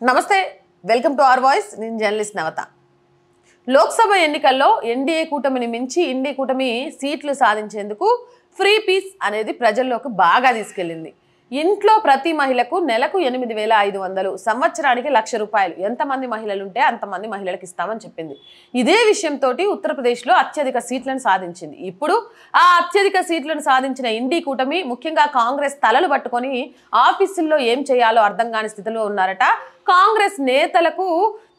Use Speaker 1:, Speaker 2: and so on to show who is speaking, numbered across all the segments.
Speaker 1: నమస్తే, welcome to our voice. నేను journalist నవత. లోక్సభ ఎన్నికల్లో ఎన్డీఏ కూటమిని మించి ఇండి కూటమి సీట్లు సాధించేందుకు ఫ్రీ పీస్ అనేది ప్రజల్లోకి బాగా తీసుకెళ్లింది. ఇంట్లో ప్రతి మహిళకు నెలకు 8,500, సంవత్సరానికి ₹1,00,000. ఎంతమంది మహిళలు ఉంటే అంతమంది మహిళలకు ఇస్తామని చెప్పింది. ఇదే విషయంతో ఉత్తరప్రదేశ్లో అత్యధిక సీట్లను సాధించింది. ఇప్పుడు ఆ అత్యధిక సీట్లను సాధించిన ఇండి కూటమి ముఖ్యంగా కాంగ్రెస్ తలలు పట్టుకొని ఆఫీసుల్లో ఏం చేయాలో అర్థం కాని స్థితిలో ఉన్నారట. కాంగ్రెస్ నేతలకు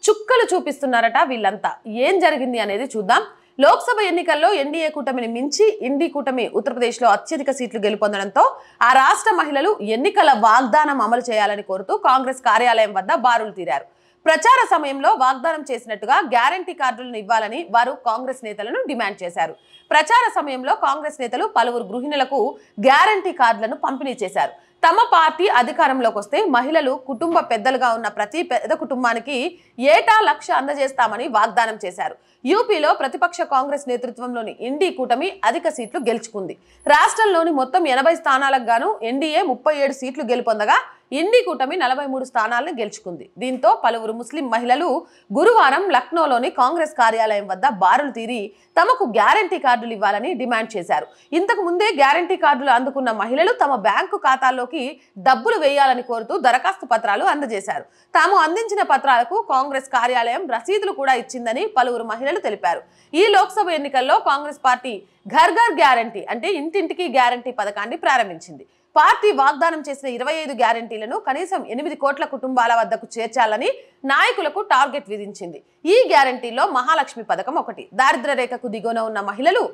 Speaker 1: చుక్కలు చూపిస్తున్నారట. వీళ్ళంతా ఏం జరిగింది అనేది చూద్దాం. లోక్సభ ఎన్నికల్లో ఎన్డీఏ కూటమిని మించి ఇండి కూటమి ఉత్తరప్రదేశ్లో అత్యధిక సీట్లు గెలుపొందడంతో ఆ రాష్ట్ర మహిళలు ఎన్నికల వాగ్దానం అమలు చేయాలని కోరుతూ కాంగ్రెస్ కార్యాలయం వద్ద బారులు తీరారు. ప్రచార సమయంలో వాగ్దానం చేసినట్టుగా గ్యారంటీ కార్డులను ఇవ్వాలని వారు కాంగ్రెస్ నేతలను డిమాండ్ చేశారు. ప్రచార సమయంలో కాంగ్రెస్ నేతలు పలువురు గృహిణులకు గ్యారంటీ కార్డులను పంపిణీ చేశారు. తమ పార్టీ అధికారంలోకి వస్తే మహిళలు కుటుంబ పెద్దలుగా ఉన్న ప్రతి పేద కుటుంబానికి ఏటా 1,00,000 అందజేస్తామని వాగ్దానం చేశారు. యూపీలో ప్రతిపక్ష కాంగ్రెస్ నేతృత్వంలోని ఇండి కూటమి అధిక సీట్లు గెలుచుకుంది. రాష్ట్రంలోని మొత్తం 80 స్థానాలకు గాను ఎన్డీఏ 37 సీట్లు గెలుపొందగా ఇండి కూటమి 43 స్థానాలను గెలుచుకుంది. దీంతో పలువురు ముస్లిం మహిళలు గురువారం లక్నోలోని కాంగ్రెస్ కార్యాలయం వద్ద బారులు తీరి తమకు గ్యారంటీ కార్డులు ఇవ్వాలని డిమాండ్ చేశారు. ఇంతకు ముందే గ్యారంటీ కార్డులు అందుకున్న మహిళలు తమ బ్యాంకు ఖాతాల్లోకి డబ్బులు వేయాలని కోరుతూ దరఖాస్తు పత్రాలు అందజేశారు. తాము అందించిన పత్రాలకు కాంగ్రెస్ కార్యాలయం రసీదులు కూడా ఇచ్చిందని పలువురు మహిళలు తెలిపారు. ఈ లోక్సభ ఎన్నికల్లో కాంగ్రెస్ పార్టీ ఘర్ ఘర్ గ్యారంటీ అంటే ఇంటింటికి గ్యారంటీ పథకాన్ని ప్రారంభించింది. పార్టీ వాగ్దానం చేసిన 25 గ్యారంటీలను కనీసం 8 కోట్ల కుటుంబాల వద్దకు చేర్చాలని నాయకులకు టార్గెట్ విధించింది. ఈ గ్యారంటీలో మహాలక్ష్మి పథకం ఒకటి. దారిద్ర్య రేఖకు దిగువన ఉన్న మహిళలు,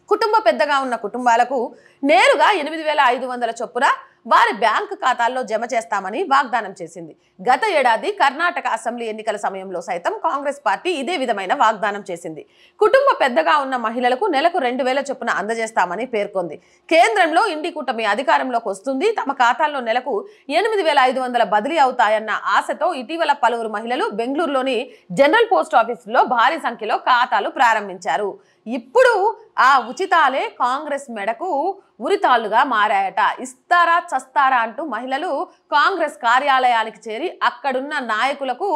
Speaker 1: కుటుంబ పెద్దగా ఉన్న కుటుంబాలకు నేరుగా 8,500 చొప్పున వారి బ్యాంకు ఖాతాల్లో జమ చేస్తామని వాగ్దానం చేసింది. గత ఏడాది కర్ణాటక అసెంబ్లీ ఎన్నికల సమయంలో సైతం కాంగ్రెస్ పార్టీ ఇదే విధమైన వాగ్దానం చేసింది. కుటుంబ పెద్దగా ఉన్న మహిళలకు నెలకు 2,000 చొప్పున అందజేస్తామని పేర్కొంది. కేంద్రంలో ఇండి కూటమి అధికారంలోకి వస్తుంది, తమ ఖాతాల్లో నెలకు 8,500 బదిలీ అవుతాయన్న ఆశతో ఇటీవల పలువురు మహిళలు బెంగళూరులోని జనరల్ పోస్ట్ ఆఫీసులో భారీ సంఖ్యలో ఖాతాలు ప్రారంభించారు. ఇప్పుడు ఆ ఉచితాలే కాంగ్రెస్ మెడకు ఉరితాళ్లుగా మారాయట. ఇస్తారా చస్తారా అంటూ మహిళలు కాంగ్రెస్ కార్యాలయానికి చేరి అక్కడున్న నాయకులకు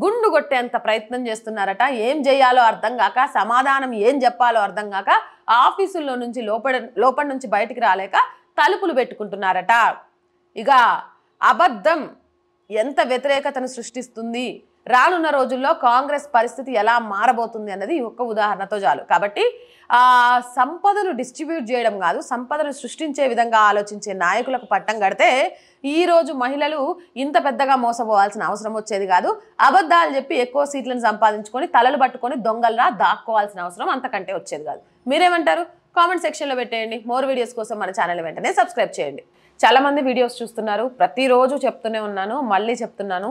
Speaker 1: గుండు కొట్టేంత ప్రయత్నం చేస్తున్నారట. ఏం చేయాలో అర్థం కాక, సమాధానం ఏం చెప్పాలో అర్థం కాక ఆఫీసుల్లో నుంచి లోపల నుంచి బయటికి రాలేక తలుపులు పెట్టుకుంటున్నారట. ఇక అబద్ధం ఎంత వ్యతిరేకతను సృష్టిస్తుంది, రానున్న రోజుల్లో కాంగ్రెస్ పరిస్థితి ఎలా మారబోతుంది అన్నది ఒక్క ఉదాహరణతో చాలు. కాబట్టి సంపదను డిస్ట్రిబ్యూట్ చేయడం కాదు, సంపదను సృష్టించే విధంగా ఆలోచించే నాయకులకు పట్టం కడితే ఈరోజు మహిళలు ఇంత పెద్దగా మోసపోవాల్సిన అవసరం వచ్చేది కాదు. అబద్ధాలు చెప్పి ఎక్కువ సీట్లను సంపాదించుకొని తలలు పట్టుకొని దొంగల్లా దాక్కోవాల్సిన అవసరం అంతకంటే వచ్చేది కాదు. మీరేమంటారు? కామెంట్ సెక్షన్లో పెట్టేయండి. మోర్ వీడియోస్ కోసం మన ఛానల్ వెంటనే సబ్స్క్రైబ్ చేయండి. చాలామంది వీడియోస్ చూస్తున్నారు, ప్రతిరోజు చెప్తూనే ఉన్నాను, మళ్ళీ చెప్తున్నాను,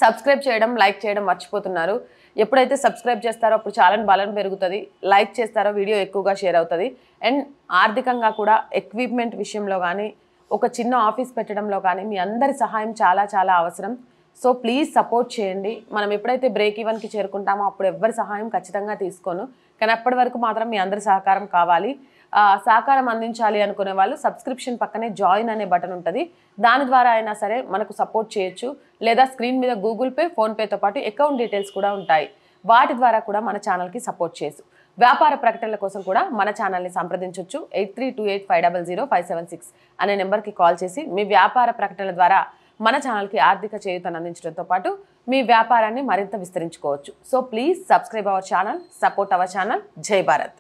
Speaker 1: సబ్స్క్రైబ్ చేయడం, లైక్ చేయడం మర్చిపోతున్నారు. ఎప్పుడైతే సబ్స్క్రైబ్ చేస్తారో అప్పుడు ఛానల్ బలం పెరుగుతుంది, లైక్ చేస్తారో వీడియో ఎక్కువగా షేర్ అవుతుంది. అండ్ ఆర్థికంగా కూడా ఎక్విప్మెంట్ విషయంలో కానీ, ఒక చిన్న ఆఫీస్ పెట్టడంలో కానీ మీ అందరి సహాయం చాలా చాలా అవసరం. సో ప్లీజ్ సపోర్ట్ చేయండి. మనం ఎప్పుడైతే బ్రేక్ ఈవెన్కి చేరుకుంటామో అప్పుడు ఎవరి సహాయం ఖచ్చితంగా తీసుకోను, కానీ అప్పటి వరకు మాత్రం మీ అందరి సహకారం కావాలి. సహకారం అందించాలి అనుకునే వాళ్ళు సబ్స్క్రిప్షన్ పక్కనే జాయిన్ అనే బటన్ ఉంటుంది, దాని ద్వారా అయినా సరే మనకు సపోర్ట్ చేయొచ్చు. లేదా స్క్రీన్ మీద గూగుల్ పే, ఫోన్పేతో పాటు అకౌంట్ డీటెయిల్స్ కూడా ఉంటాయి, వాటి ద్వారా కూడా మన ఛానల్కి సపోర్ట్ చేయొచ్చు. వ్యాపార ప్రకటనల కోసం కూడా మన ఛానల్ని సంప్రదించవచ్చు. 8328500576 అనే నెంబర్కి కాల్ చేసి మీ వ్యాపార ప్రకటనల ద్వారా మన ఛానల్కి ఆర్థిక చేయూతను అందించడంతో పాటు మీ వ్యాపారాన్ని మరింత విస్తరించుకోవచ్చు. So please subscribe our channel, support our channel. జై భారత్.